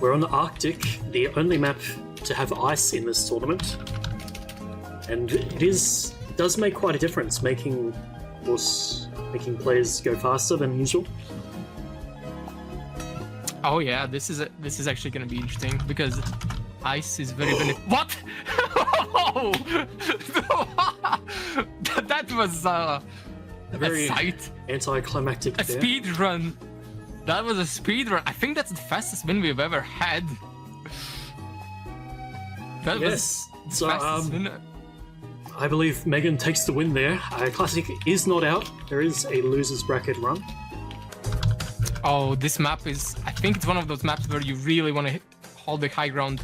We're on the Arctic, the only map to have ice in this tournament, and it does make quite a difference, making players go faster than usual. Oh yeah, this is actually gonna be interesting because ice is very What? Oh! that was a very sight. Anticlimactic. A speed run. That was a speed run. I think that's the fastest win we've ever had. That yes. Was so fastest win. I believe Megan takes the win there. Classic is not out. There is a losers bracket run. Oh, this map is... I think it's one of those maps where you really want to hold the high ground,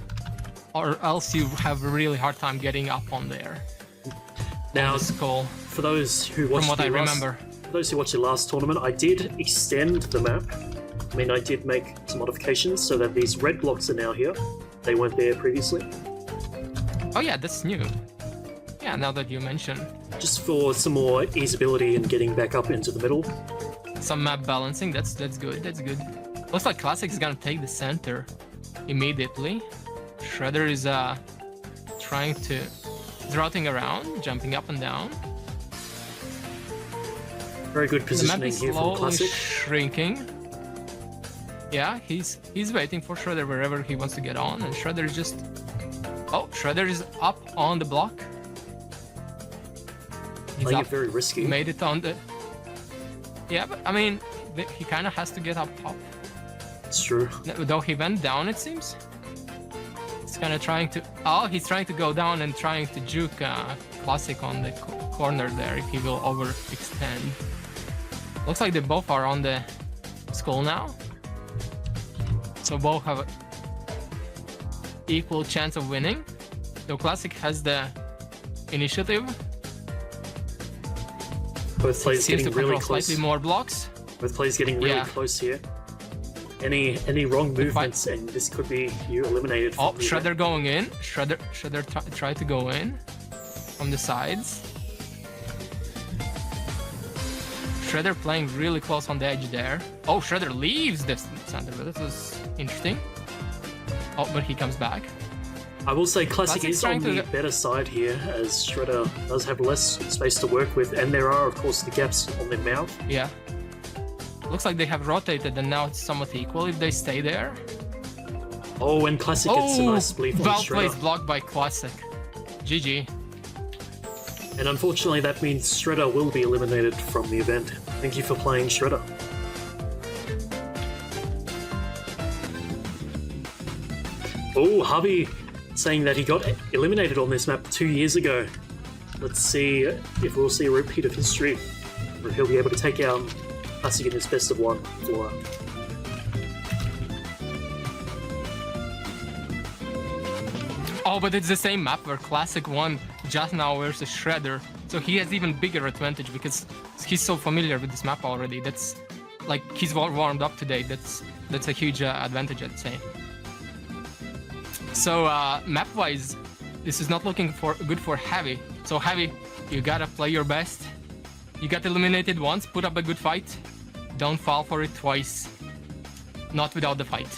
or else you have a really hard time getting up on there. Now, for those who watched For those who watched the last tournament, I did extend the map. I mean, I did make some modifications so that these red blocks are now here. They weren't there previously. Oh yeah, that's new. Yeah, now that you mention. Just for some more easeability and getting back up into the middle. Some map balancing, that's good, that's good. Looks like Classic is gonna take the center immediately. Shredder is routing around, jumping up and down. Very good positioning here from Classic. Shrinking. Yeah, he's waiting for Shredder wherever he wants to get on, and Shredder is just... Oh, Shredder is up on the block. He's playing up. It very risky. Made it on the... Yeah, but I mean, he kind of has to get up top. It's true. Though he went down, it seems. He's kind of trying to... Oh, he's trying to go down and trying to juke Classic on the corner there if he will overextend. Looks like they both are on the skull now. So both have an equal chance of winning. Though Classic has the initiative. Both players getting really close. Slightly more blocks. Both players getting really close here. Any wrong movements and this could be you eliminated. Oh, Shredder going in. Shredder tried to go in from the sides. Shredder playing really close on the edge there. Oh, Shredder leaves the center. This was interesting. Oh, but he comes back. I will say Classic is on the better side here, as Shredder does have less space to work with, and there are, of course, the gaps on their mouth. Yeah. Looks like they have rotated, and now it's somewhat equal if they stay there. Oh, and Classic gets a nice Spleef on Shredder. Well placed block by Classic. GG. And unfortunately, that means Shredder will be eliminated from the event. Thank you for playing Shredder. Oh, Harvey saying that he got eliminated on this map 2 years ago. Let's see if we'll see a repeat of history, or he'll be able to take out Classic in his best of one floor. Oh, but it's the same map where Classic won just now versus Shredder, so he has even bigger advantage because he's so familiar with this map already. That's like he's warmed up today. That's a huge advantage, I'd say. So map-wise, this is not looking good for Heavy. So Heavy, you gotta play your best. You got eliminated once, put up a good fight. Don't fall for it twice. Not without the fight.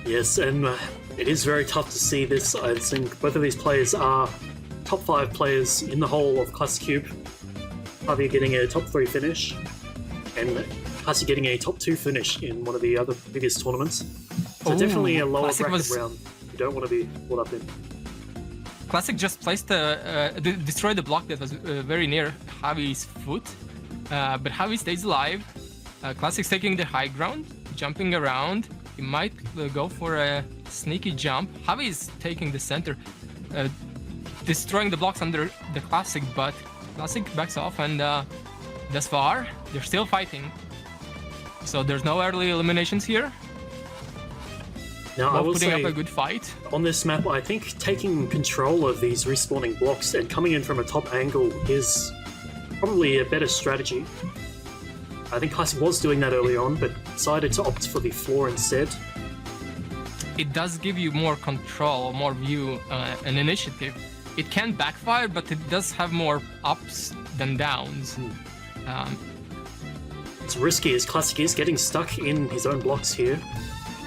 Yes, and it is very tough to see this. I think both of these players are top 5 players in the whole of Classic Cube. Harvey getting a top 3 finish, and Classic getting a top 2 finish in one of the other biggest tournaments. So definitely a lower bracket round you don't want to be caught up in. Classic just placed destroyed the block that was very near Javi's foot, but Javi stays alive. Classic's taking the high ground, jumping around. He might go for a sneaky jump. Javi is taking the center, destroying the blocks under the Classic, but Classic backs off, and thus far they're still fighting. So there's no early eliminations here. Now, I will putting say, up a good fight. On this map, I think taking control of these respawning blocks and coming in from a top angle is probably a better strategy. I think Classic was doing that early on, but decided to opt for the floor instead. It does give you more control, more view, and initiative. It can backfire, but it does have more ups than downs. It's risky as Classic is getting stuck in his own blocks here.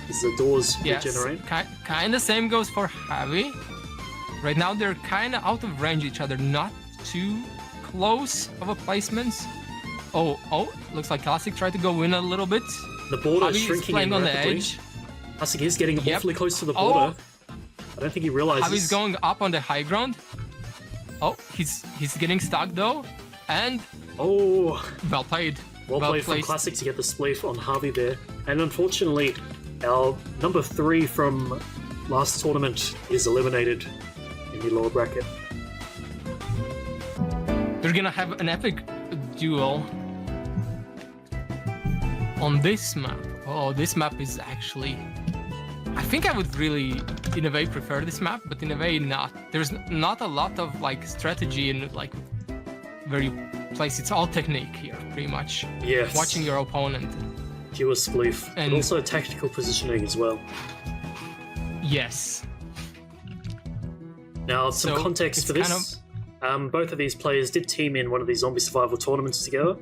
as the doors Yes, regenerate. kind of same goes for Javi. Right now they're kind of out of range each other, not too close of a placements. Oh, looks like Classic tried to go in a little bit. The border is Javi is shrinking playing in on rapidly. the edge. Classic is getting Yep. awfully close to the border. I don't think he realizes. Javi's going up on the high ground. Oh, he's getting stuck though. And Oh, well played. well played from placed. Classic to get the spleef on Harvey there. And unfortunately, our number 3 from last tournament is eliminated in the lower bracket. They're gonna have an epic duel on this map. Oh, this map is actually... I think I would really, in a way, prefer this map, but in a way not. There's not a lot of like strategy and like where you place. It's all technique here, pretty much. Yes. Watching your opponent. Pure spleef, And- but also tactical positioning as well. Yes. Now, some So, context it's for this. Both of these players did team in one of these zombie survival tournaments together.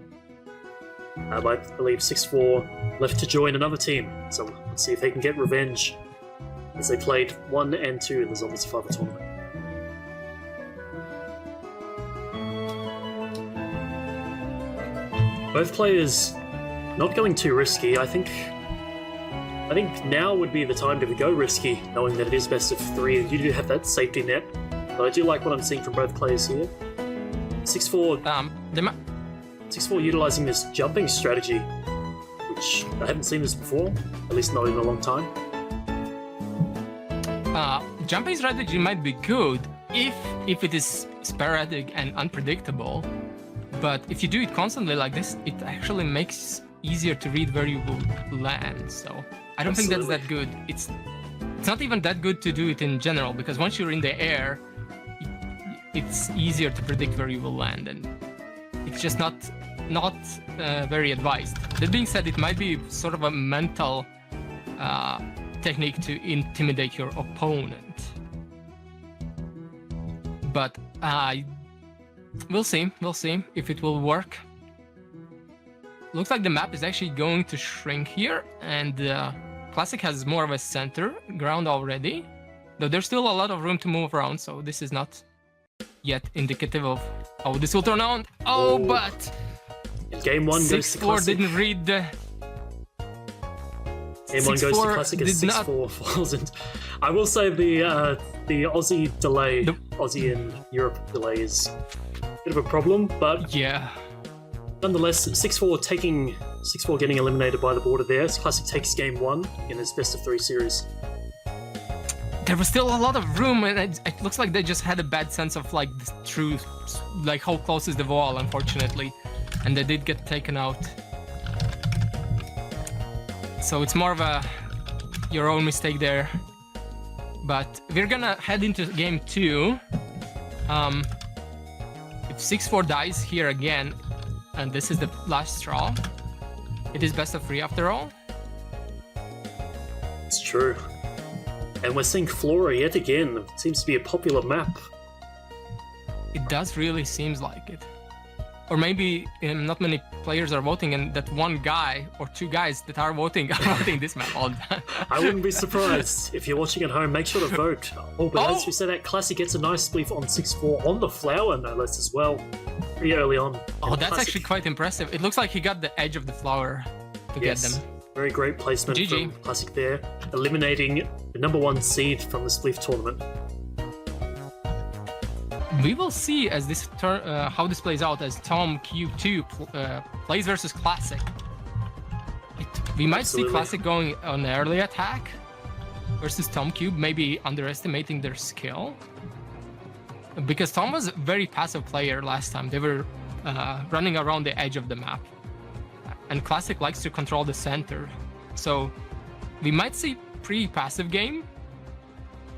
I believe 6-4 left to join another team, so let's see if they can get revenge as they played 1 and 2 in the zombie survival tournament. Both players not going too risky. I think now would be the time to go risky, knowing that it is best of 3. You do have that safety net, but I do like what I'm seeing from both players here. 6-4 6-4 utilizing this jumping strategy, which I haven't seen this before, at least not in a long time. Jumping strategy might be good if it is sporadic and unpredictable, but if you do it constantly like this, it actually makes easier to read where you will land. So I don't think that's that good. It's not even that good to do it in general, because once you're in the air, it's easier to predict where you will land, and it's just not very advised. That being said, it might be sort of a mental technique to intimidate your opponent. But we'll see if it will work. Looks like the map is actually going to shrink here, and Classic has more of a center ground already, though there's still a lot of room to move around, so this is not yet indicative of how this will turn out. Oh, but And game 1 goes to 6-4 Classic. didn't read the... Game 1 goes to 6-4 Classic as did not- 6-4 falls in. I will say the Aussie delay, Aussie and Europe delay is a bit of a problem, but Yeah. nonetheless, 6-4 getting eliminated by the border there. Classic takes game 1 in his best of 3 series. There was still a lot of room, and it looks like they just had a bad sense of like the truth, like how close is the wall, unfortunately, and they did get taken out. So it's more of a your own mistake there. But we're gonna head into game 2. If 6-4 dies here again, and this is the last straw, it is best of 3 after all. It's true. And we're seeing Flora yet again. It seems to be a popular map. It does really seems like it. Or maybe not many players are voting, and that one guy or 2 guys that are voting this map all the time. I wouldn't be surprised. If you're watching at home, make sure to vote. Oh, but as we said, that Classic gets a nice spleef on 6-4 on the flower, no less, as well. Pretty early on. Oh, And that's Classic- actually quite impressive. It looks like he got the edge of the flower to get them. Very great placement GG. from Classic there, eliminating the number 1 seed from the Spleef tournament. We will see as this how this plays out as Tom Q2 plays versus Classic. We might see Absolutely. Classic going on early attack versus Tom Cube, maybe underestimating their skill. Because Tom was a very passive player last time. They were running around the edge of the map. And Classic likes to control the center. So we might see pretty passive game.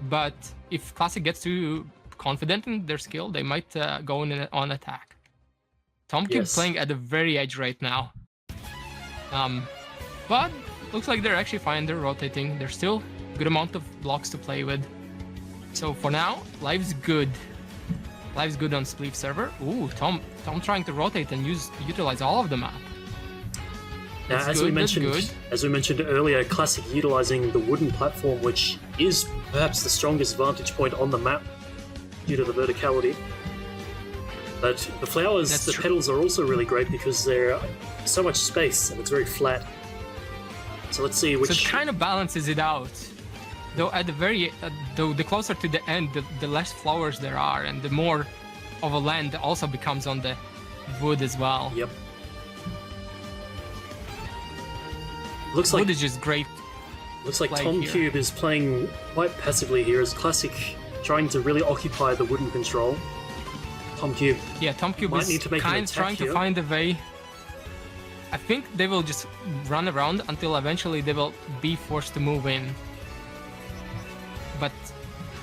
But if Classic gets too confident in their skill, they might go in on attack. Tom Cube Yes. playing at the very edge right now. But looks like they're actually fine. They're rotating. There's still a good amount of blocks to play with. So for now, life's good. Life's good on Spleef server. Ooh, Tom trying to rotate and utilize all of the map. Now, That's good, that's good. as we mentioned earlier, Classic utilizing the wooden platform, which is perhaps the strongest vantage point on the map due to the verticality. But the flowers, That's the true. petals are also really great because they're so much space and it's very flat. So let's see which. So it kind of balances it out. Though at the closer to the end, the less flowers there are, and the more of a land also becomes on the wood as well. Yep. Looks Wood like is just great. Looks like play Tom here. Cube is playing quite passively here as Classic trying to really occupy the wooden control. Tom Cube Yeah, Tom Cube Might need is to make an kind of attack trying here. to find a way. I think they will just run around until eventually they will be forced to move in. But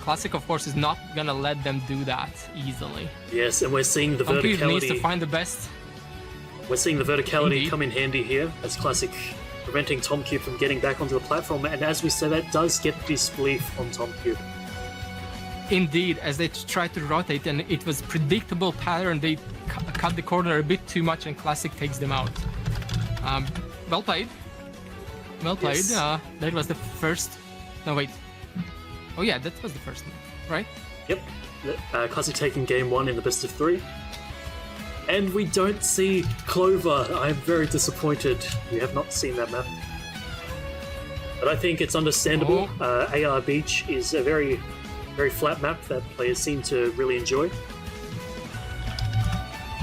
Classic, of course, is not gonna let them do that easily. Yes, and we're seeing the Tom Cube needs to verticality. find the best. We're seeing the verticality Indeed. come in handy here as Classic preventing Tom Cube from getting back onto the platform. And as we say, that does get the Spleef on Tom Cube. Indeed, as they try to rotate, and it was predictable pattern. They cut the corner a bit too much, and Classic takes them out. Well played. Well played. Yes. That was the first. No, wait. Oh yeah, that was the first one, right? Yep. Classic taking game 1 in the best of 3. And we don't see Clover. I'm very disappointed. We have not seen that map. But I think it's understandable. AR Beach is a very, very flat map that players seem to really enjoy.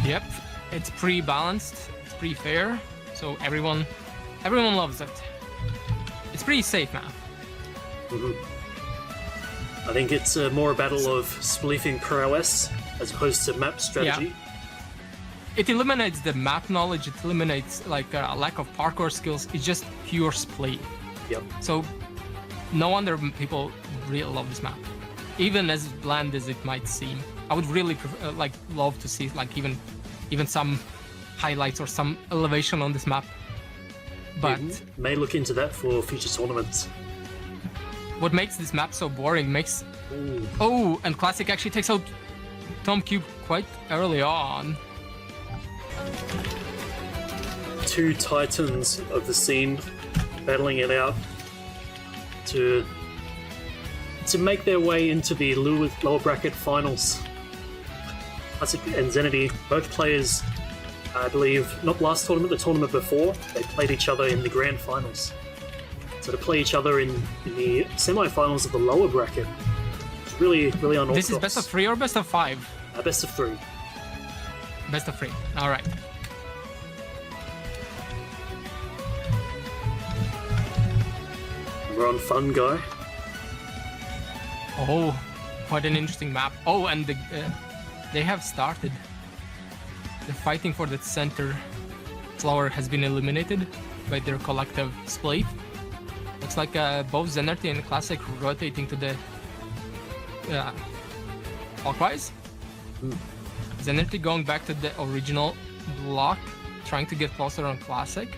Yep. It's pretty balanced. It's pretty fair. So everyone loves it. It's pretty safe map. I think it's more a battle of spleefing prowess as opposed to map strategy. It eliminates the map knowledge. It eliminates like a lack of parkour skills. It's just pure split. Yep. So no wonder people really love this map, even as bland as it might seem. I would really love to see like even some highlights or some elevation on this map. But May look into that for future tournaments. what makes this map so boring makes oh, and Classic actually takes out Tom Cube quite early on. Two titans of the scene battling it out to make their way into the lower bracket finals. Classic and Zenity, both players, I believe, not last tournament, the tournament before, they played each other in the grand finals. So to play each other in the semi-finals of the lower bracket, it's really, really unorthodox. This is best of 3 or best of 5? Best of 3. Best of 3. All right. We're on Fun Guy. Oh, quite an interesting map. Oh, and they have started. They're fighting for the center. Flower has been eliminated by their collective Spleef. Looks like both Zenerty and Classic rotating to the clockwise. Zenerty going back to the original block, trying to get closer on Classic.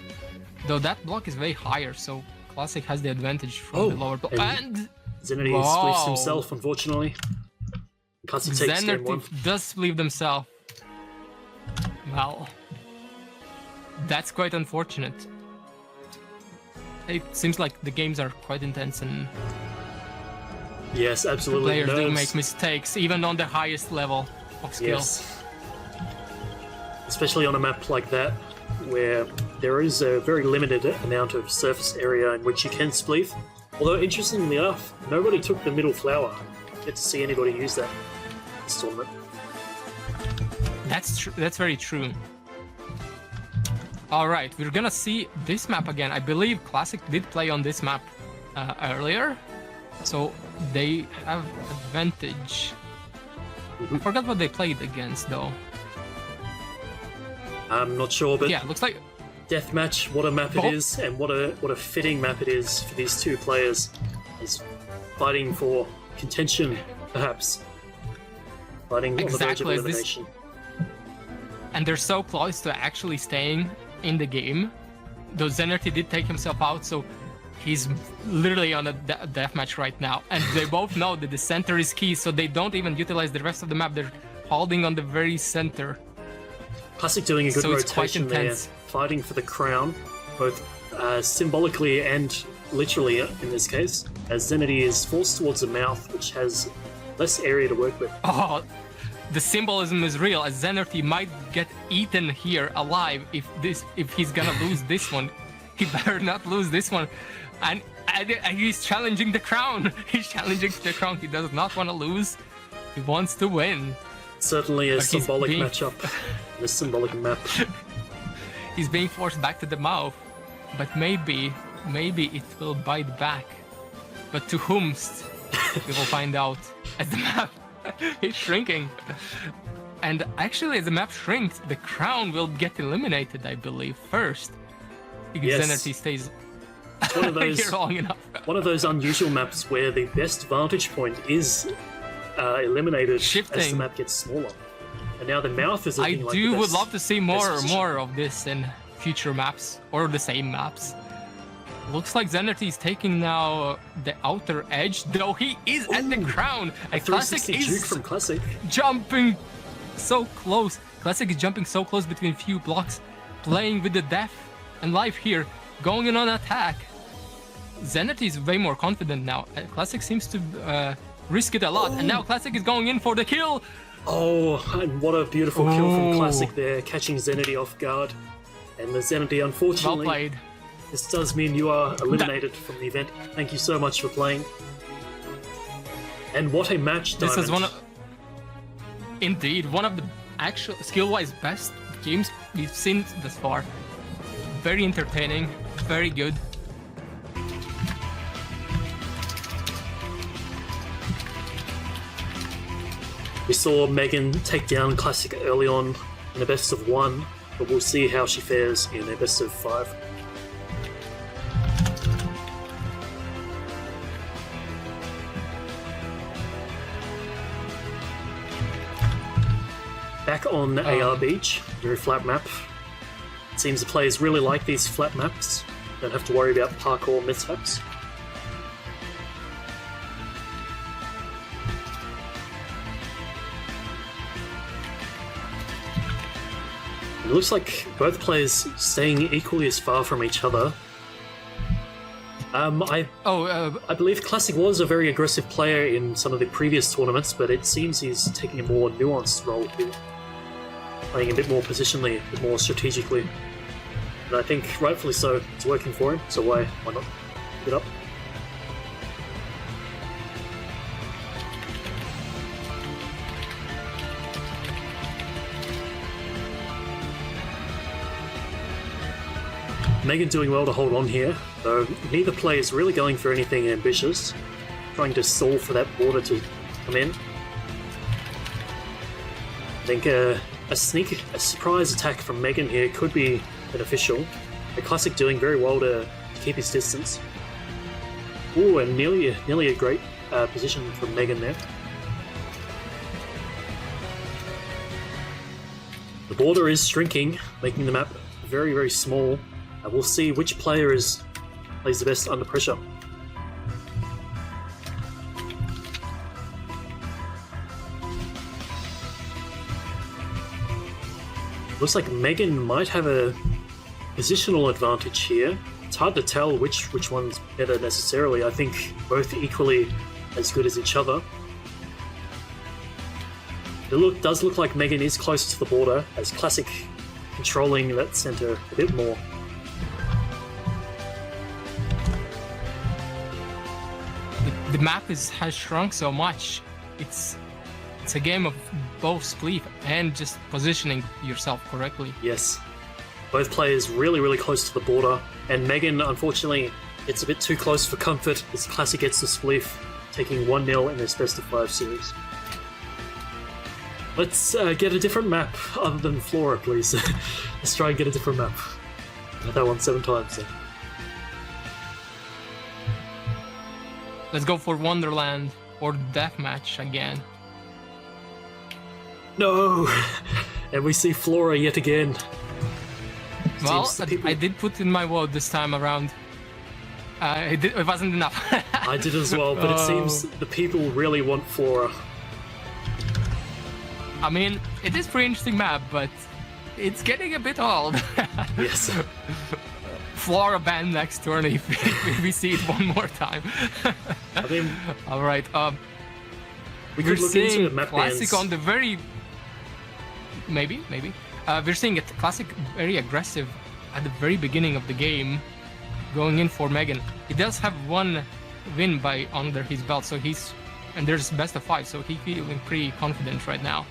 Though that block is way higher, so Classic has the advantage from the lower block. And Zenity spleefs himself, unfortunately. Classic takes game 1. Zenerty does spleef themselves. Well, that's quite unfortunate. It seems like the games are quite intense and Yes, absolutely. players do Nerves. make mistakes, even on the highest level of skill. Yes. Especially on a map like that, where there is a very limited amount of surface area in which you can spleef. Although, interestingly enough, nobody took the middle flower. I didn't get to see anybody use that this tournament. That's very true. All right, we're gonna see this map again. I believe Classic did play on this map earlier, so they have advantage. I forgot what they played against though. I'm not sure, but Yeah, looks like Deathmatch, what a map it is, and what a fitting map it is for these two players. Is fighting for contention, perhaps. Fighting on the verge of Exactly, as this- elimination. and they're so close to actually staying in the game. Though Zenerty did take himself out, so he's literally on a deathmatch right now. And they both know that the center is key, so they don't even utilize the rest of the map. They're holding on the very center. Classic doing a good So it's quite rotation there, intense. fighting for the crown. both symbolically and literally in this case, as Zenity is forced towards the mouth, which has less area to work with. Oh, the symbolism is real, as Zenity might get eaten here alive if he's gonna lose this one. He better not lose this one. And he's challenging the crown. He's challenging the crown. He does not want to lose. He wants to win. Certainly a symbolic matchup. This symbolic map. He's being forced back to the mouth, but maybe it will bite back. But to whomst, we will find out as the map is shrinking. And actually, as the map shrinks, the crown will get eliminated, I believe, first. Because Zenity stays one of those, here long enough. One of those unusual maps where the best vantage point is eliminated Shifting. as the map gets smaller. And now the mouth is looking like the best, would love to see more of this in future maps, or the same maps. Looks like Zenity is taking now the outer edge, though he is at the crown. And Classic is juke from Classic. Jumping so close. Classic is jumping so close between few blocks, playing with the death and life here, going in on attack. Zenity is way more confident now. Classic seems to risk it a lot, and now Classic is going in for the kill. Oh, and what a beautiful kill from Classic there, catching Zenity off guard. And the Zenity, unfortunately, well played. This does mean you are eliminated from the event. Thank you so much for playing. And what a match, Diamond. This is one of the actual skill-wise best games we've seen thus far. Very entertaining, very good. We saw Megan take down Classic early on in a best of 1, but we'll see how she fares in a best of 5. Back on AR Beach, very flat map. It seems the players really like these flat maps. Don't have to worry about parkour mishaps. It looks like both players staying equally as far from each other. I believe Classic was a very aggressive player in some of the previous tournaments, but it seems he's taking a more nuanced role here. Playing a bit more positionally, a bit more strategically. And I think rightfully so, it's working for him, so why not pick it up? Megan doing well to hold on here, though neither player is really going for anything ambitious, trying to stall for that border to come in. I think a surprise attack from Megan here could be beneficial. The Classic doing very well to keep his distance. Ooh, and nearly a great position from Megan there. The border is shrinking, making the map very, very small. We'll see which player plays the best under pressure. Looks like Megan might have a positional advantage here. It's hard to tell which one's better necessarily. I think both equally as good as each other. It does look like Megan is closer to the border, as Classic controlling that center a bit more. The map has shrunk so much. It's a game of both Spleef and just positioning yourself correctly. Yes. Both players really, really close to the border, and Megan, unfortunately, it's a bit too close for comfort as Classic gets the Spleef, taking 1-0 in this best of 5 series. Let's get a different map other than Flora, please. Let's try and get a different map. I've that one 7 times. So. Let's go for Wonderland or Deathmatch again. No! And we see Flora yet again. Well, I did put in my vote this time around. It wasn't enough. I did as well, but it seems the people really want Flora. I mean, it is a pretty interesting map, but it's getting a bit old. Yes. Flora ban next turn if we see it one more time. I mean, all right. we We're could look into seeing map Classic bans. on the very maybe. We're seeing it Classic very aggressive at the very beginning of the game, going in for Megan. He does have one win by under his belt, so and there's best of 5, so he's feeling pretty confident right now.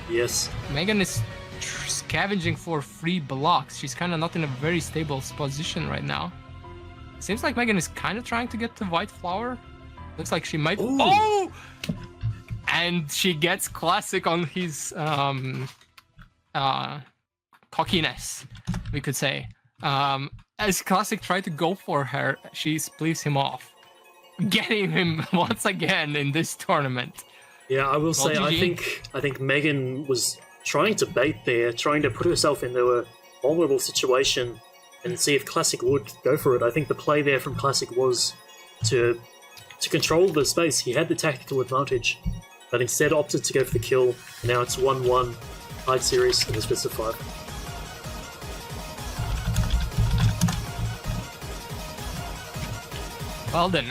Yes. Megan is scavenging for free blocks. She's kind of not in a very stable position right now. Seems like Megan is kind of trying to get the white flower. Looks like she might. Ooh. Oh! And she gets Classic on his cockiness, we could say. As Classic tried to go for her, she spleefs him off, getting him once again in this tournament. Yeah, I will say, GG. I think Megan was trying to bait there, trying to put herself into a vulnerable situation and see if Classic would go for it. I think the play there from Classic was to control the space. He had the tactical advantage, but instead opted to go for the kill. Now it's 1-1, tied series in this best of 5. Well then,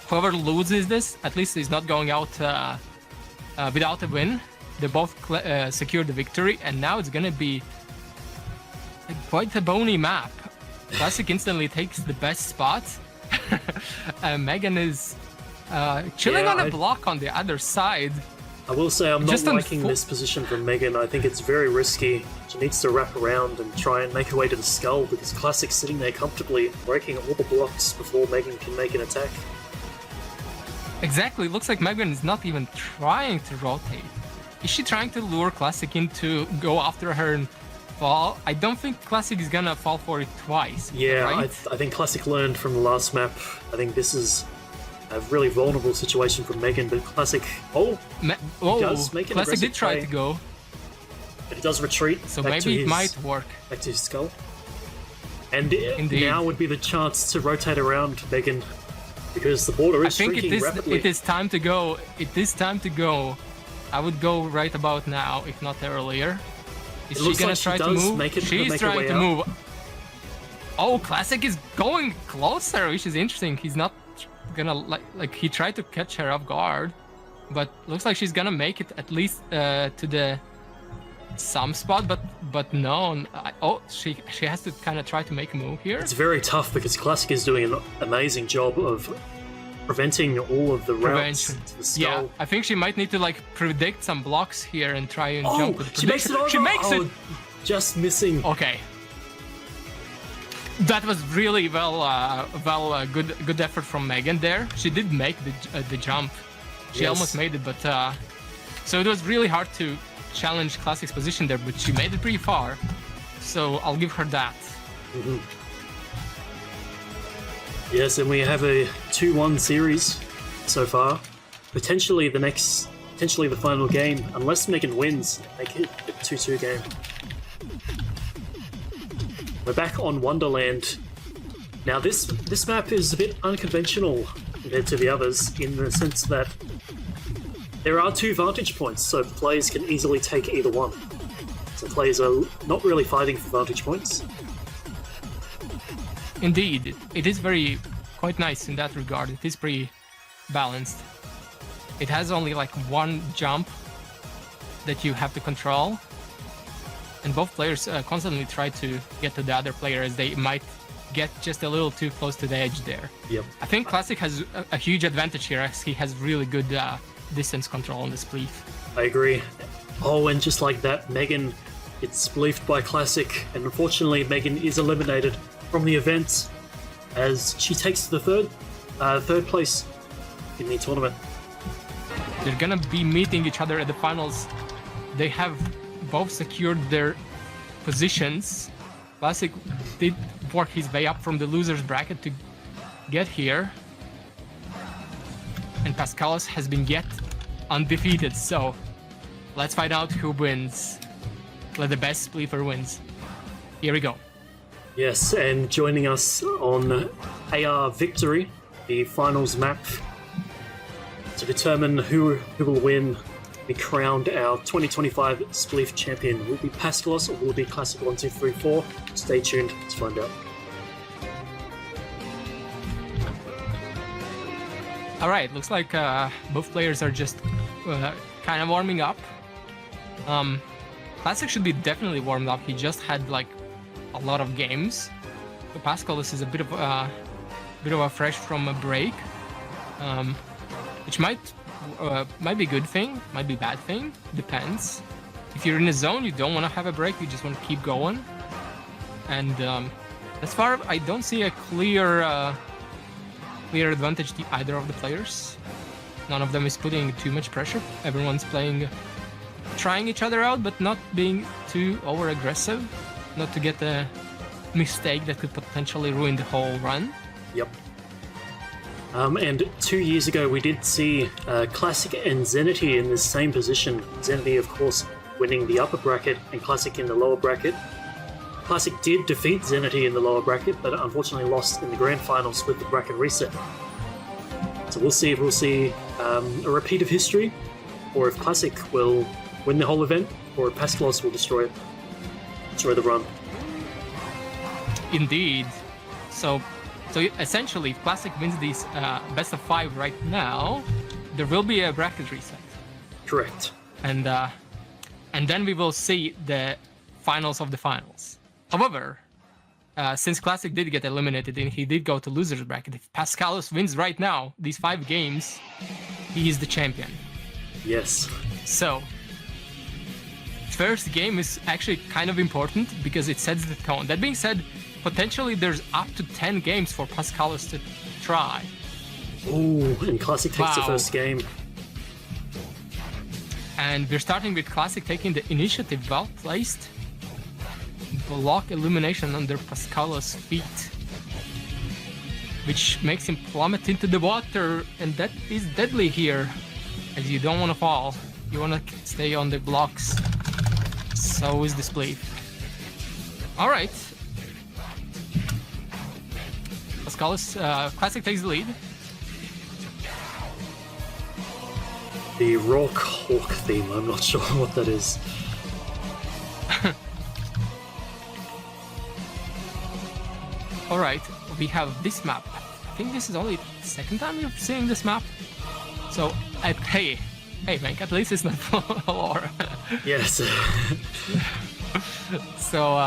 whoever loses this, at least is not going out without a win. They both secured the victory, and now it's gonna be quite a bony map. Classic instantly takes the best spot. Megan is chilling on a block on the other side. I will say I'm not Just on liking this position from Megan. I think it's very risky. She needs to wrap around and try and make her way to the skull, because Classic's sitting there comfortably, breaking all the blocks before Megan can make an attack. Exactly, looks like Megan is not even trying to rotate. Is she trying to lure Classic in to go after her and fall? I don't think Classic is gonna fall for it twice. Yeah, right? I think Classic learned from the last map. I think this is a really vulnerable situation for Megan, but Classic... does make an Classic aggressive did try play. to go, But he does retreat so back to maybe it his, might work. back to his skull. And Indeed. now would be the chance to rotate around Megan, because the border I is think shrinking rapidly. it is time to go. It is time to go. I would go right about now, if not earlier. Is It she looks gonna like she try to does move? make her She's way trying to out. move. Oh, Classic is going closer, which is interesting. He's not gonna like he tried to catch her off guard, but looks like she's gonna make it at least to the some spot. But no. She has to kind of try to make a move here. It's very tough because Classic is doing an amazing job of preventing all of the routes to the skull. Yeah, I think she might need to like predict some blocks here and try and Oh, jump with she makes it over! She makes it! Just missing. Okay. That was really good effort from Megan there. She did make the jump. She Yes. almost made it, but so it was really hard to challenge Classic's position there, but she made it pretty far. So I'll give her that. Mm-hmm. Yes, and we have a 2-1 series so far. Potentially the final game, unless Megan wins, make it a 2-2 game. We're back on Wonderland. Now this map is a bit unconventional compared to the others in the sense that there are 2 vantage points, so players can easily take either one. So players are not really fighting for vantage points. Indeed, it is quite nice in that regard. It is pretty balanced. It has only like one jump that you have to control, and both players constantly try to get to the other player as they might get just a little too close to the edge there. Yep. I think Classic has a huge advantage here as he has really good distance control on the Spleef. I agree. Oh, and just like that, Megan gets spleefed by Classic, and unfortunately Megan is eliminated from the event as she takes the third place in the tournament. They're gonna be meeting each other at the finals. They have both secured their positions. Classic did work his way up from the losers bracket to get here, and Pascalos has been yet undefeated. So let's find out who wins. Let the best Spleefer wins. Here we go. Yes, and joining us on AR Victory, the finals map, to determine who will win we crowned our 2025 Spleef champion. Will it be Pascalos or will it be Classic1234? Stay tuned to find out. Alright, looks like both players are just kind of warming up. Classic should be definitely warmed up. He just had like a lot of games. So Pascalos is a bit of a fresh from a break, which might be a good thing, might be a bad thing, depends. If you're in a zone, you don't want to have a break, you just want to keep going. And as far as I don't see a clear advantage to either of the players. None of them is putting too much pressure. Everyone's trying each other out, but not being too over-aggressive, not to get a mistake that could potentially ruin the whole run. Yep. And 2 years ago, we did see Classic and Zenity in the same position. Zenity, of course, winning the upper bracket, and Classic in the lower bracket. Classic did defeat Zenity in the lower bracket, but unfortunately lost in the grand finals with the bracket reset. So we'll see if we'll see a repeat of history, or if Classic will win the whole event, or if Pascalos will destroy the run. Indeed. So essentially, if Classic wins these best of 5 right now, there will be a bracket reset. Correct. And then we will see the finals of the finals. However, since Classic did get eliminated and he did go to loser's bracket, if Pascalos wins right now these 5 games, he is the champion. Yes. So, first game is actually kind of important because it sets the tone. That being said, potentially there's up to 10 games for Pascalos to try. Ooh, and Classic takes the first game. And we're starting with Classic taking the initiative, well placed. Block elimination under Pascalos' feet, which makes him plummet into the water, and that is deadly here, as you don't want to fall. You want to stay on the blocks. So is the Spleef. Alright. Pascalos, Classic takes the lead. The Rock Hawk theme, I'm not sure what that is. Alright, we have this map. I think this is only the second time you're seeing this map. So, hey, Venk, at least it's not lore. Yes. So,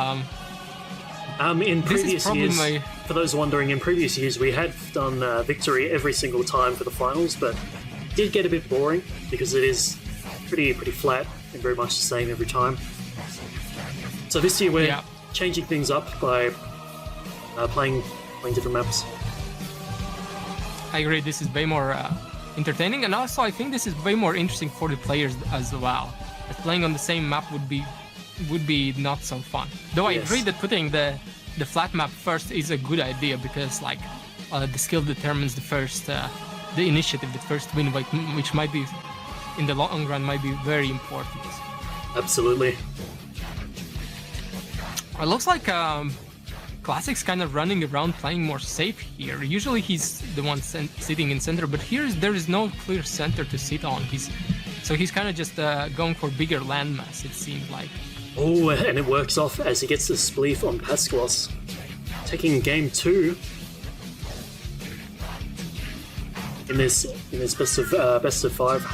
in previous years, my... for those wondering, in previous years we had done victory every single time for the finals, but it did get a bit boring because it is pretty flat and very much the same every time. So this year we're changing things up by playing different maps. I agree, this is way more entertaining, and also I think this is way more interesting for the players as well. As playing on the same map would be not so fun. Though I agree that putting the flat map first is a good idea because like the skill determines the initiative, the first win, which might be in the long run might be very important. Absolutely. It looks like Classic's kind of running around playing more safe here. Usually he's the one sitting in center, but here there is no clear center to sit on. He's kind of just going for bigger landmass, it seems like. Oh, and it works off as he gets the Spleef on Pascalos. Taking game 2 in this best of 5.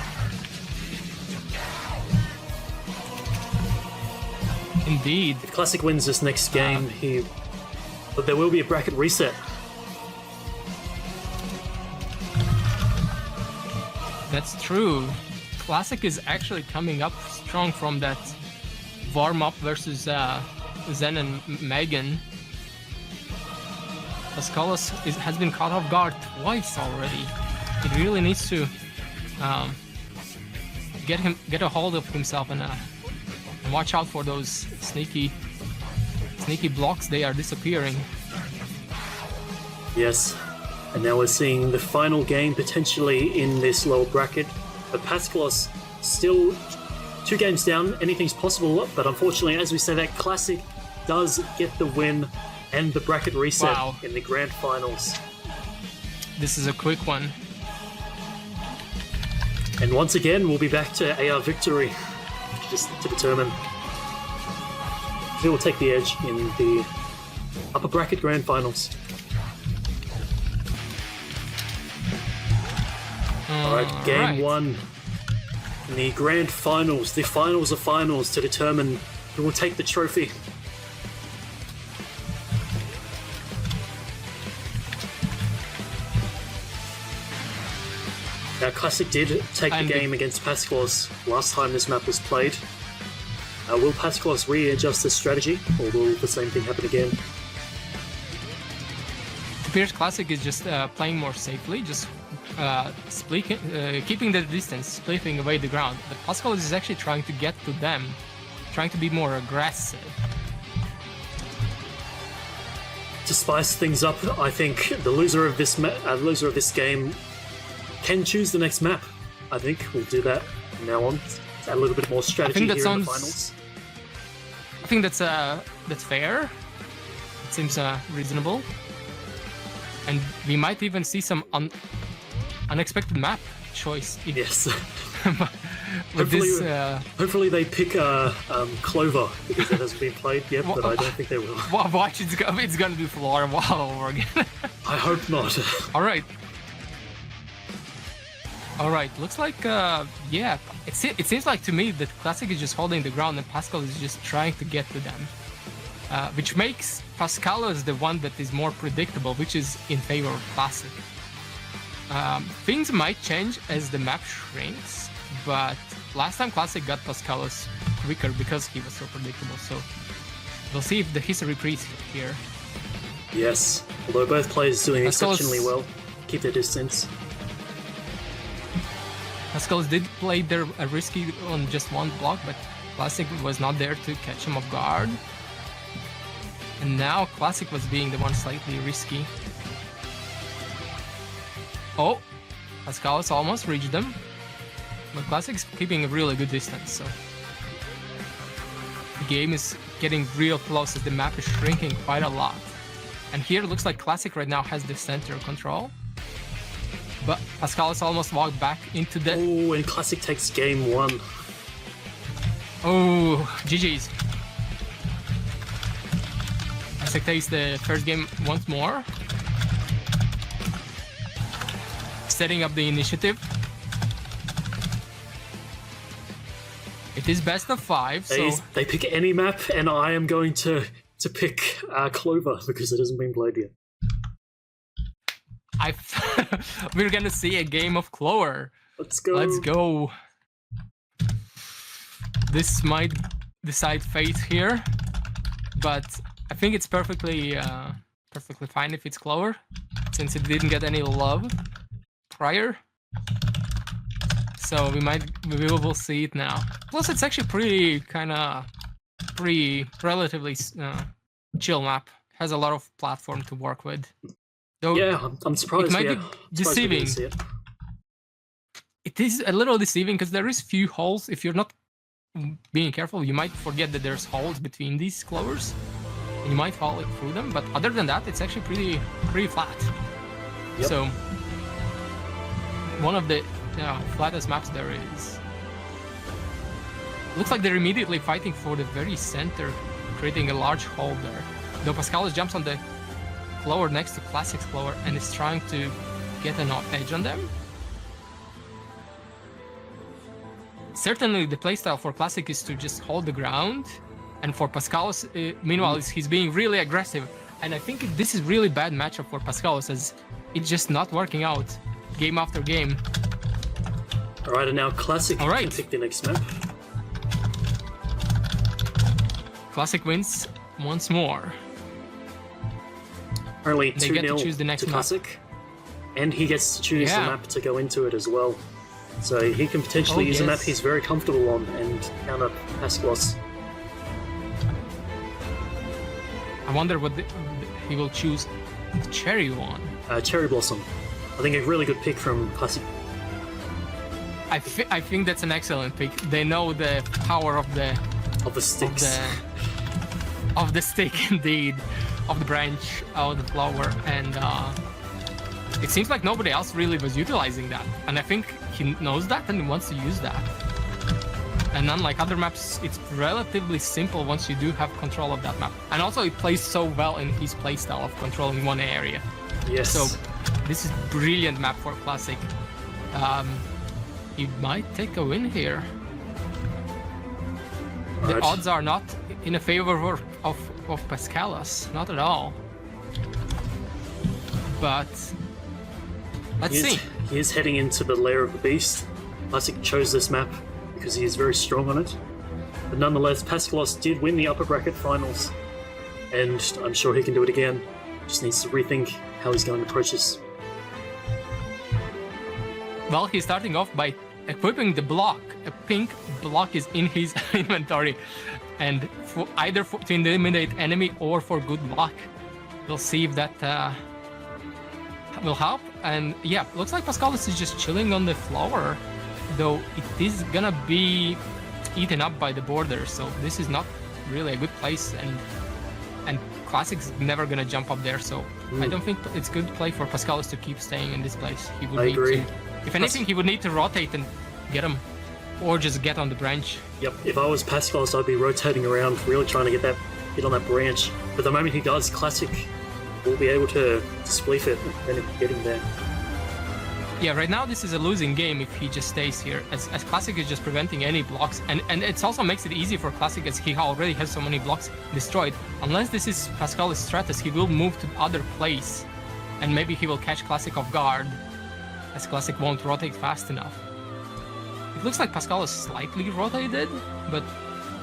Indeed. If Classic wins this next game, but there will be a bracket reset. That's true. Classic is actually coming up strong from that warm-up versus Zen and Megan. Pascalos has been caught off guard twice already. He really needs to get a hold of himself and watch out for those sneaky blocks. They are disappearing. Yes, and now we're seeing the final game potentially in this lower bracket. But Pascalos still 2 games down. Anything's possible, but unfortunately, as we say, that Classic does get the win and the bracket reset in the grand finals. This is a quick one. And once again, we'll be back to AR victory, just to determine who will take the edge in the upper bracket grand finals. Alright, game one. In the grand finals, the finals of finals to determine who will take the trophy. Now, Classic did take the game against Pascal's last time this map was played. Will Pascal's readjust his strategy, or will the same thing happen again? It appears Classic is just playing more safely, just keeping the distance, spleefing away the ground. But Pascal is actually trying to get to them, trying to be more aggressive. To spice things up, I think the loser of this game can choose the next map. I think we'll do that from now on. Add a little bit more strategy here in the finals. I think that's fair. It seems reasonable, and we might even see some unexpected map choice. Yes. Hopefully they pick Clover, because that hasn't been played yet, but I don't think they will. Watch, it's gonna be Flora all over again. I hope not. All right, looks like, yeah, it seems like to me that Classic is just holding the ground and Pascal is just trying to get to them, which makes Pascal as the one that is more predictable, which is in favor of Classic. Things might change as the map shrinks, but last time Classic got Pascalos quicker because he was so predictable, so we'll see if the history repeats here. Yes, although both players doing exceptionally well, keep their distance. Pascal's did play their risky on just one block, but Classic was not there to catch him off guard. And now Classic was being the one slightly risky. Oh, Pascal's almost reached them, but Classic's keeping a really good distance, so the game is getting real close as the map is shrinking quite a lot. And here it looks like Classic right now has the center control. But Pascal's almost walked back into the... Oh, and Classic takes game one. Oh, GG's. Classic takes the first game once more. Setting up the initiative. It is best of 5, so... They pick any map, and I am going to pick Clover, because it hasn't been played yet. We're gonna see a game of Clover. Let's go. Let's go. This might decide fate here, but I think it's perfectly fine if it's Clover, since it didn't get any love prior. So we will see it now. Plus, it's actually relatively chill map. Has a lot of platform to work with. Though yeah, I'm surprised. It might be deceiving. It is a little deceiving because there is few holes. If you're not being careful, you might forget that there's holes between these Clovers, and you might fall through them. But other than that, it's actually pretty flat. Yep. So one of the flattest maps there is. Looks like they're immediately fighting for the very center, creating a large hole there. Though Pascalis jumps on the Clover next to Classic's Clover and is trying to get an edge on them. Certainly the playstyle for Classic is to just hold the ground, and for Pascalis, meanwhile, he's being really aggressive. And I think this is really bad matchup for Pascalis, as it's just not working out game after game. Alright, and now Classic can pick the next map. Classic wins once more. Only 2-0 to Classic, and he gets to choose the map to go into it as well. So he can potentially use a map he's very comfortable on and counter Pascalos. I wonder what he will choose. The Cherry one. Cherry Blossom. I think a really good pick from Classic. I think that's an excellent pick. They know the power of the sticks. Of the stick, indeed. Of the branch, of the flower, and it seems like nobody else really was utilizing that. And I think he knows that and he wants to use that. And unlike other maps, it's relatively simple once you do have control of that map. And also it plays so well in his playstyle of controlling one area. Yes. So this is brilliant map for Classic. He might take a win here. The odds are not in a favor of Pascalis, not at all. But let's see. He is heading into the lair of the beast. Classic chose this map because he is very strong on it. But nonetheless, Pascalis did win the upper bracket finals. And I'm sure he can do it again. Just needs to rethink how he's going to approach this. Well, he's starting off by equipping the block. A pink block is in his inventory. And either to eliminate enemy or for good luck. We'll see if that will help. And yeah, looks like Pascalis is just chilling on the floor. Though it is gonna be eaten up by the border. So this is not really a good place. And Classic's never gonna jump up there. So I don't think it's good play for Pascalis to keep staying in this place. He would need to, if anything, he would need to rotate and get him. Or just get on the branch. Yep, if I was Pascalis, I'd be rotating around, really trying to get on that branch. But the moment he does, Classic will be able to spleef it and get him there. Yeah, right now this is a losing game if he just stays here, as Classic is just preventing any blocks, and it also makes it easy for Classic as he already has so many blocks destroyed. Unless this is Pascalis' stratus, he will move to the other place, and maybe he will catch Classic off guard, as Classic won't rotate fast enough. It looks like Pascalis slightly rotated, but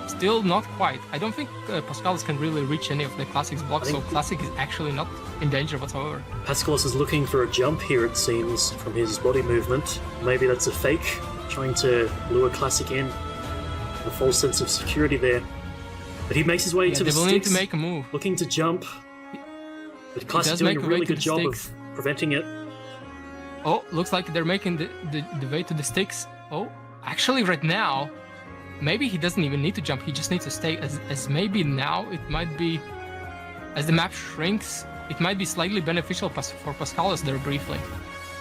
still not quite. I don't think Pascalis can really reach any of the Classic's blocks, so Classic is actually not in danger whatsoever. Pascalis is looking for a jump here, it seems, from his body movement. Maybe that's a fake, trying to lure Classic in. A false sense of security there. But he makes his way to the sticks. They will need to make a move. Looking to jump. But Classic doing a really good job of preventing it. Oh, looks like they're making the way to the sticks. Oh, actually right now, maybe he doesn't even need to jump, he just needs to stay, as maybe now it might be, as the map shrinks, it might be slightly beneficial for Pascalis there briefly.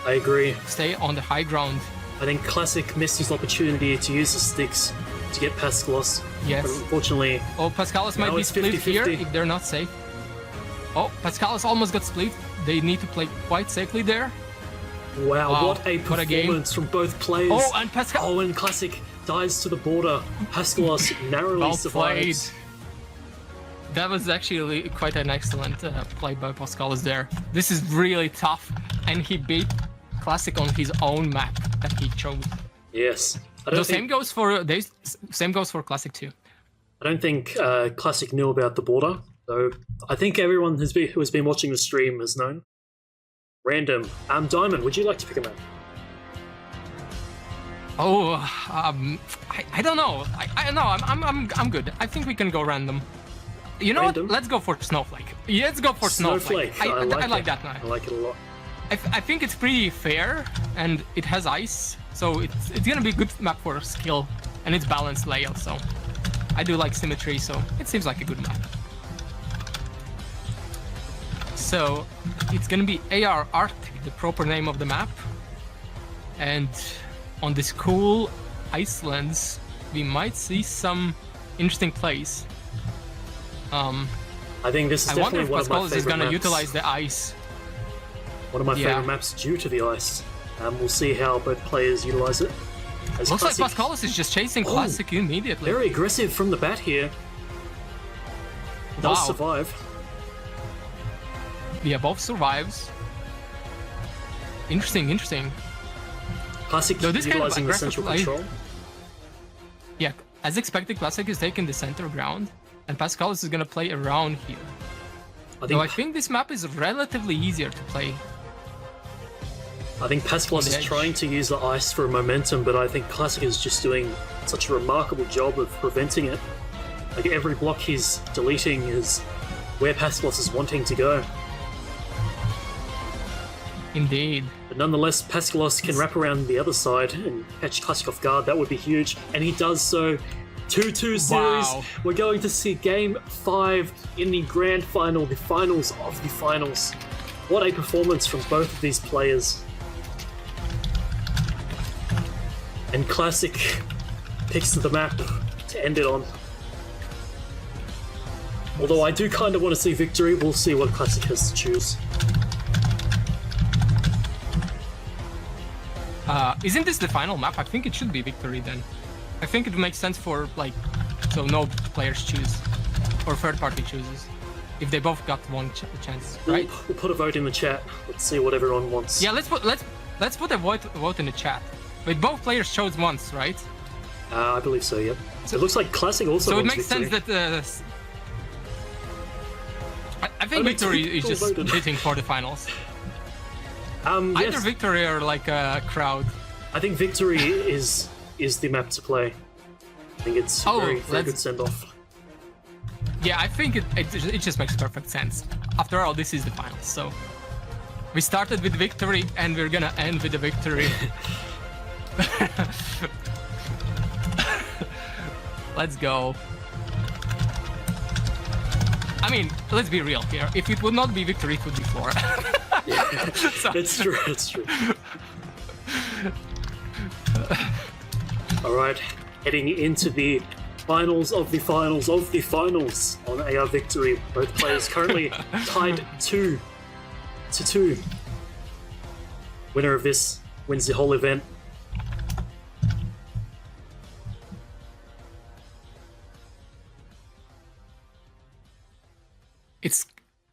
I agree. Stay on the high ground. I think Classic missed his opportunity to use the sticks to get Pascalis. Yes. But unfortunately... Oh, Pascalis might be split here if they're not safe. Oh, Pascalis almost got split. They need to play quite safely there. Wow, what a performance from both players. Oh, and Pascalis... Oh, and Classic dies to the border. Pascalis narrowly survives. That was actually quite an excellent play by Pascalis there. This is really tough, and he beat Classic on his own map that he chose. Yes. Same goes for Classic too. I don't think Classic knew about the border, though. I think everyone who has been watching the stream has known. Random. Diamond, would you like to pick a map? Oh, I don't know. I know. I'm good. I think we can go random. You know what? Let's go for Snowflake. Yeah, let's go for Snowflake. I like that map. I like it a lot. I think it's pretty fair, and it has ice, so it's gonna be a good map for skill, and it's balanced layout. So I do like symmetry, so it seems like a good map. So it's gonna be AR Arctic, the proper name of the map, and on this cool Icelands, we might see some interesting plays. I think this is definitely one of my favorite maps. I wonder if Pascalis is gonna utilize the ice. One of my favorite maps due to the ice. We'll see how both players utilize it. Looks like Pascalis is just chasing Classic immediately. Very aggressive from the bat here. Does survive. Yeah, both survives. Interesting. Classic utilizing the central control. Yeah, as expected, Classic is taking the center ground, and Pascalis is gonna play around here. I think this map is relatively easier to play. I think Pascalis is trying to use the ice for momentum, but I think Classic is just doing such a remarkable job of preventing it. Like every block he's deleting is where Pascalis is wanting to go. Indeed. But nonetheless, Pascalis can wrap around the other side and catch Classic off guard. That would be huge, and he does so. 2-2 series. Wow. We're going to see Game 5 in the grand final, the finals of the finals. What a performance from both of these players. And Classic picks the map to end it on. Although I do kind of want to see Victory, we'll see what Classic has to choose. Isn't this the final map? I think it should be Victory then. I think it makes sense for, like, so no players choose, or third party chooses, if they both got one chance, right? We'll put a vote in the chat. Let's see what everyone wants. Yeah, let's put a vote in the chat. But both players chose once, right? I believe so. Yep. So it looks like Classic also. So it wants makes Victory. sense that I think Victory is just hitting for the finals. Either Yes, Victory or like a crowd. I think Victory is the map to play. I think it's very good send off. Yeah, I think it just makes perfect sense. After all, this is the finals, so we started with Victory and we're gonna end with a Victory. Let's go. I mean, let's be real here. If it would not be Victory, it would be Flora. Yeah, So- it's true. It's true. All right, heading into the finals of the finals of the finals on AR Victory. Both players currently tied 2-2. Winner of this wins the whole event.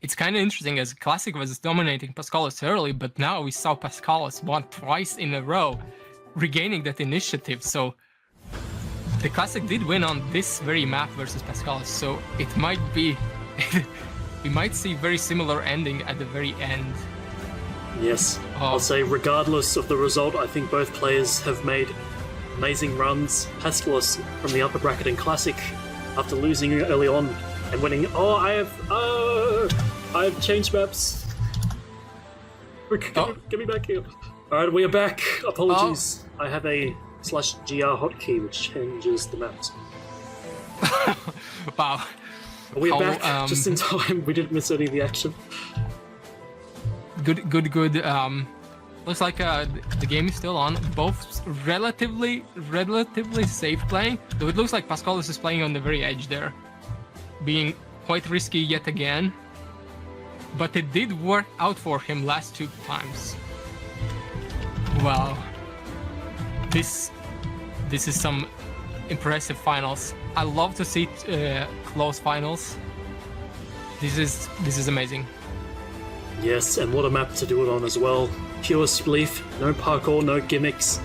It's kind of interesting as Classic was dominating Pascalis early, but now we saw Pascalis won twice in a row, regaining that initiative. So the Classic did win on this very map versus Pascalis, so it might be we might see very similar ending at the very end. Yes, I'll say regardless of the result, I think both players have made amazing runs. Pascalis from the upper bracket in Classic after losing early on and winning. Oh, I have changed maps. Get me back here. Alright, we are back. Apologies. I have a /GR hotkey which changes the maps. Wow. But we are back just in time. We didn't miss any of the action. Good. Looks like the game is still on. Both relatively safe playing. Though it looks like Pascalis is playing on the very edge there, being quite risky yet again. But it did work out for him last 2 times. Wow. This is some impressive finals. I love to see close finals. This is amazing. Yes, and what a map to do it on as well. Pure Spleef, no parkour, no gimmicks,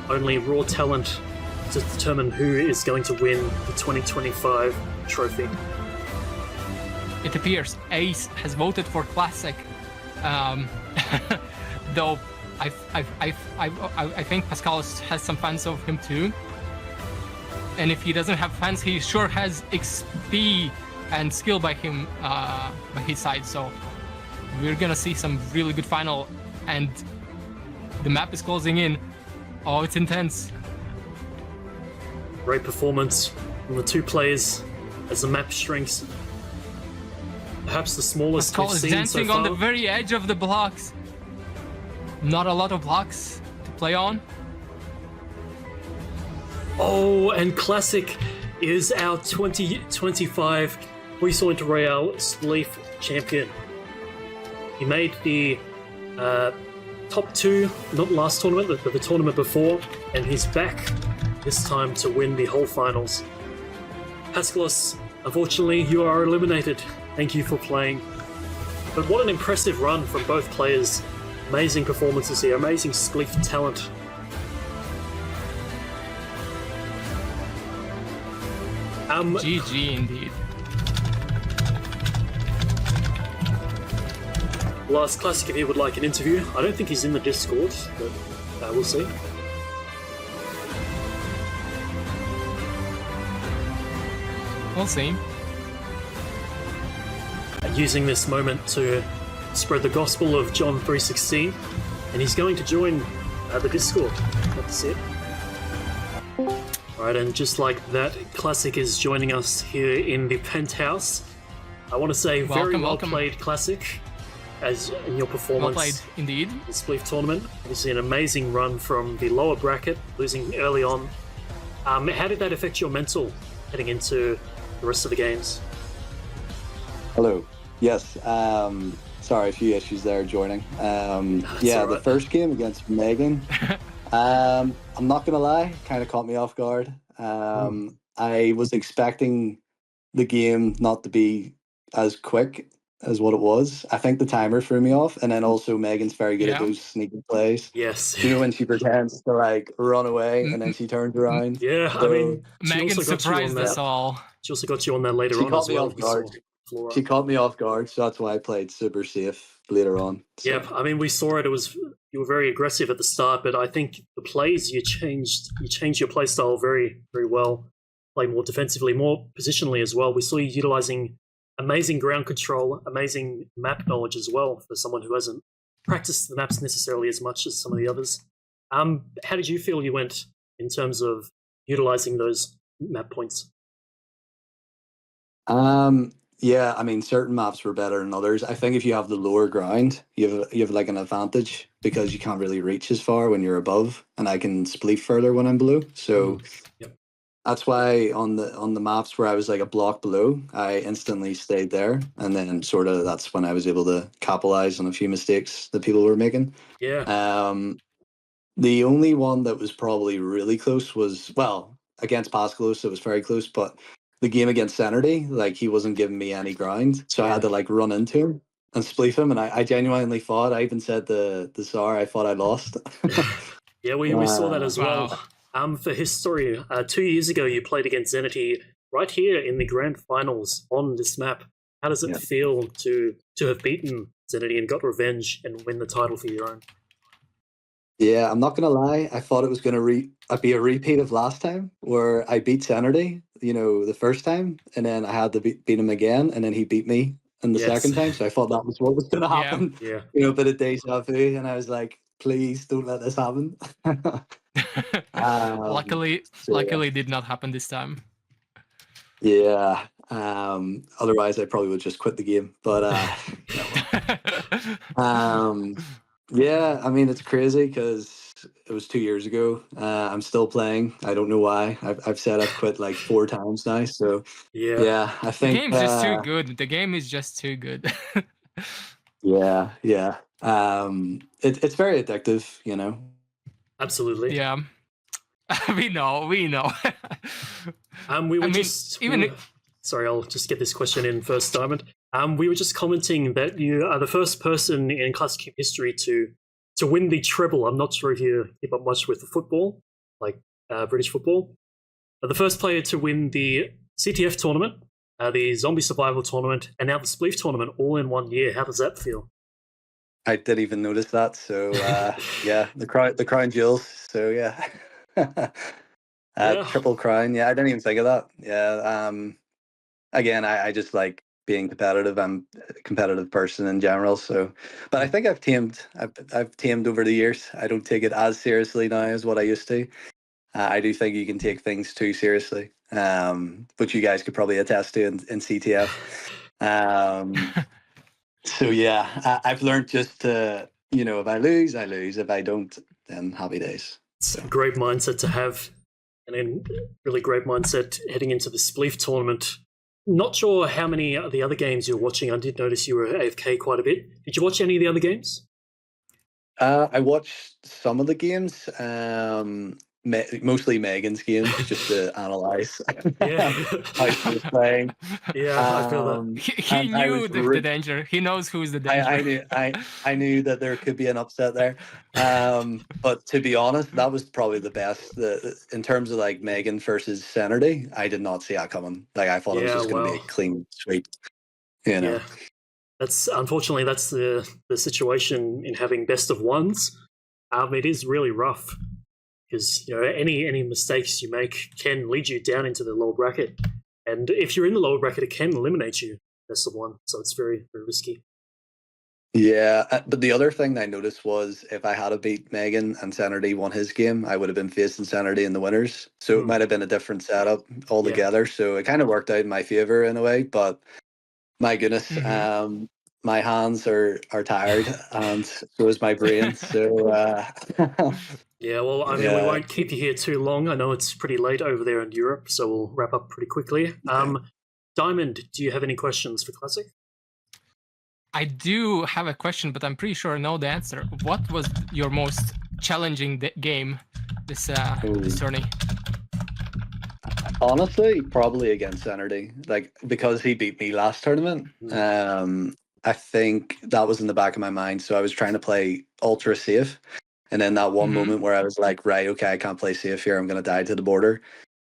only raw talent to determine who is going to win the 2025 trophy. It appears Ace has voted for Classic, though I think Pascalis has some fans of him too. And if he doesn't have fans, he sure has XP and skill by his side. So we're gonna see some really good final, and the map is closing in. Oh, it's intense. Great performance from the two players as the map shrinks. Perhaps the smallest we've Pascalis seen dancing so far. on the very edge of the blocks. Not a lot of blocks to play on. Oh, and Classic is our 2025 Puissant Royale Spleef champion. He made the top 2, not last tournament, but the tournament before, and he's back this time to win the whole finals. Pascalis, unfortunately, you are eliminated. Thank you for playing. But what an impressive run from both players. Amazing performances here, amazing Spleef talent. GG indeed. Last Classic, if he would like an interview. I don't think he's in the Discord, but we'll see. We'll see. Using this moment to spread the gospel of John 3:16, and he's going to join the Discord. That's it. Alright, and just like that, Classic is joining us here in the penthouse. I want to say very well welcome. played, Classic. as in your performance. Well played, indeed. The Spleef tournament. Obviously, an amazing run from the lower bracket, losing early on. How did that affect your mental heading into the rest of the games? Hello. Yes. Sorry, a few issues there joining. Yeah, right. The first game against Megan. I'm not gonna lie, kind of caught me off guard. I was expecting the game not to be as quick as what it was. I think the timer threw me off, and then also Megan's very good at those sneaky plays. Yes. You know, when she pretends to like run away and then she turns around. Yeah, So, I mean, Megan surprised us all. She also got you on there later She on caught as me well. off guard. Flora. She caught me off guard, so that's why I played super safe later on. So. Yep, I mean, we saw it. It was you were very aggressive at the start, but I think the plays you changed your play style very, very well. Play more defensively, more positionally as well. We saw you utilizing amazing ground control, amazing map knowledge as well for someone who hasn't practiced the maps necessarily as much as some of the others. How did you feel you went in terms of utilizing those map points? Yeah, I mean, certain maps were better than others. I think if you have the lower ground, you have like an advantage because you can't really reach as far when you're above, and I can spleef further when I'm below. So that's why on the maps where I was like a block below, I instantly stayed there, and then sort of that's when I was able to capitalize on a few mistakes that people were making. Yeah. The only one that was probably really close was, well, against Pascalos, it was very close, but the game against Senerdy, like he wasn't giving me any ground. So I had to like run into him and spleef him. And I genuinely thought, I even said the Tsar, I thought I lost. Yeah, we saw that as well. For history, 2 years ago, you played against Zenity right here in the grand finals on this map. How does it feel to have beaten Zenity and got revenge and win the title for your own? Yeah, I'm not gonna lie. I thought it was gonna be a repeat of last time, where I beat Senerdy, you know, the first time, and then I had to beat him again, and then he beat me in the second time. So I thought that was what was gonna happen. Yeah. You know, a bit of deja vu, and I was like, please don't let this happen. Luckily, it did not happen this time. Yeah. Otherwise, I probably would just quit the game. But yeah, I mean, it's crazy because it was 2 years ago. I'm still playing. I don't know why. I've said I've quit like 4 times now. So yeah, I think the game's just too good. The game is just too good. yeah. It's very addictive, you know. Absolutely. Yeah. we know. Sorry, I'll just get this question in first, Diamond. We were just commenting that you are the first person in Classic Cube history to win the treble. I'm not sure if you keep up much with the football, like British football. The first player to win the CTF tournament, the Zombie Survival tournament, and now the Spleef tournament all in 1 year. How does that feel? I didn't even notice that. So yeah, the crown jewels. So yeah. Triple crown. Yeah, I didn't even think of that. Yeah. Again, I just like being competitive. I'm a competitive person in general. So, but I think I've tamed over the years. I don't take it as seriously now as what I used to. I do think you can take things too seriously, which you guys could probably attest to in CTF. So yeah, I've learned just to, you know, if I lose, I lose. If I don't, then happy days. It's a great mindset to have, and then really great mindset heading into the Spleef tournament. Not sure how many of the other games you're watching. I did notice you were AFK quite a bit. Did you watch any of the other games? I watched some of the games, mostly Megan's games, just to analyze how she was playing. Yeah, I feel that. He knew the danger. He knows who's the danger. I knew that there could be an upset there. But to be honest, that was probably the best. In terms of like Megan versus Senerdy, I did not see that coming. Like I thought it was just going to be a clean sweep. You know. Yeah. That's unfortunately that's the situation in having best of ones. It is really rough because you know any mistakes you make can lead you down into the lower bracket, and if you're in the lower bracket, it can eliminate you best of one. So it's very, very risky. Yeah, but the other thing I noticed was if I had beat Megan and Senerdy won his game, I would have been facing Senerdy in the winners. So it might have been a different setup altogether. So it kind of worked out in my favor in a way, but my goodness. my hands are tired, and so is my brain. So Yeah, well, I mean, we yeah. won't keep you here too long. I know it's pretty late over there in Europe, so we'll wrap up pretty quickly. Diamond, do you have any questions for Classic? I do have a question, but I'm pretty sure I know the answer. What was your most challenging game this tourney? Honestly, probably against Energy, like because he beat me last tournament. I think that was in the back of my mind. So I was trying to play ultra safe, and then that one moment where I was like, right, okay, I can't play safe here. I'm going to die to the border.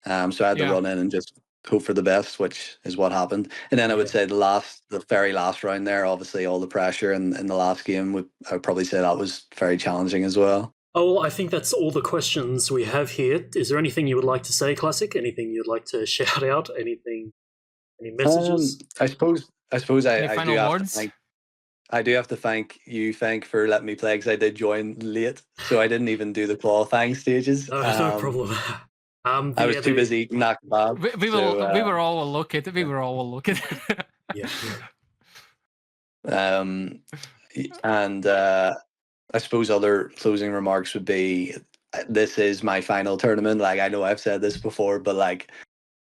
So I had to run in and just hope for the best, which is what happened. And then I would say the very last round there, obviously all the pressure in the last game, I would probably say that was very challenging as well. Oh, well, I think that's all the questions we have here. Is there anything you would like to say, Classic? Anything you'd like to shout out? Anything? Any messages? I suppose Any I do final have words? to thank. I do have to thank you, Venk, for letting me play because I did join late, so I didn't even do the qualifying stages. No problem. I was too busy eating that kebab. We were all located. We were all located. Yeah. And I suppose other closing remarks would be, this is my final tournament. Like, I know I've said this before, but like,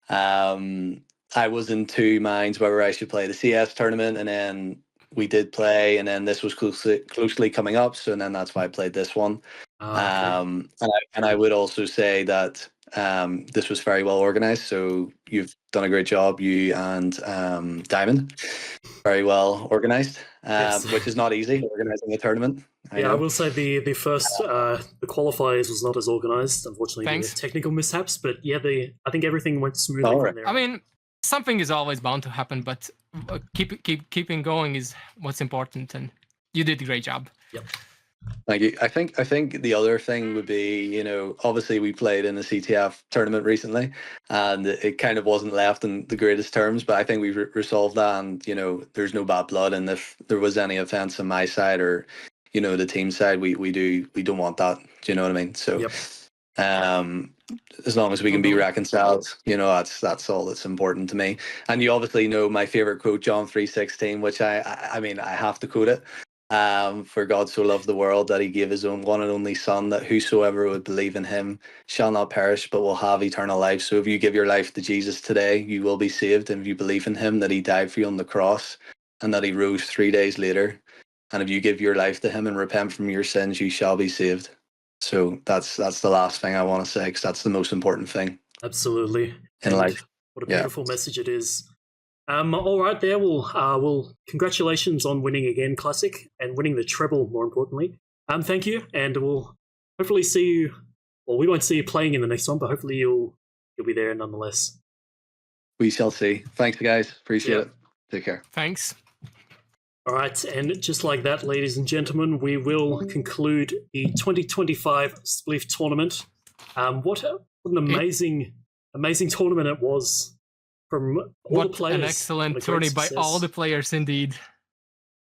I was in two minds whether I should play the CS tournament, and then we did play, and then this was closely coming up, so then that's why I played this one. Okay. And I would also say that this was very well organized, so you've done a great job, you and Diamond, very well organized. Yes. Which is not easy, organizing a tournament. I will say the first the qualifiers was not as organized. Unfortunately, there were technical mishaps, but I think everything went smoothly from there. I mean, something is always bound to happen, but keeping going is what's important, and you did a great job. Yep. Thank you. I think the other thing would be, obviously we played in the CTF tournament recently, and it kind of wasn't left in the greatest terms, but I think we've resolved that, and there's no bad blood, and if there was any offense on my side or the team side, we don't want that. Do you know what I mean? So yep. As long as we can be reconciled, that's all that's important to me. And you obviously know my favorite quote, John 3:16, which I mean I have to quote it. For God so loved the world that he gave his own one and only son, that whosoever would believe in him shall not perish but will have eternal life. So if you give your life to Jesus today, you will be saved. And if you believe in him, that he died for you on the cross and that he rose 3 days later, and if you give your life to him and repent from your sins, you shall be saved. So that's the last thing I want to say, because that's the most important thing. Absolutely. In life. What a beautiful message it is. All right, there. Well, congratulations on winning again, Classic, and winning the treble, more importantly. Thank you, and we'll hopefully see you. Well, we won't see you playing in the next one, but hopefully you'll be there nonetheless. We shall see. Thanks, guys. Appreciate it. Take care. Thanks. All right, and just like that, ladies and gentlemen, we will conclude the 2025 Spleef tournament. What an amazing tournament it was from all the players. What an excellent tourney by all the players, indeed.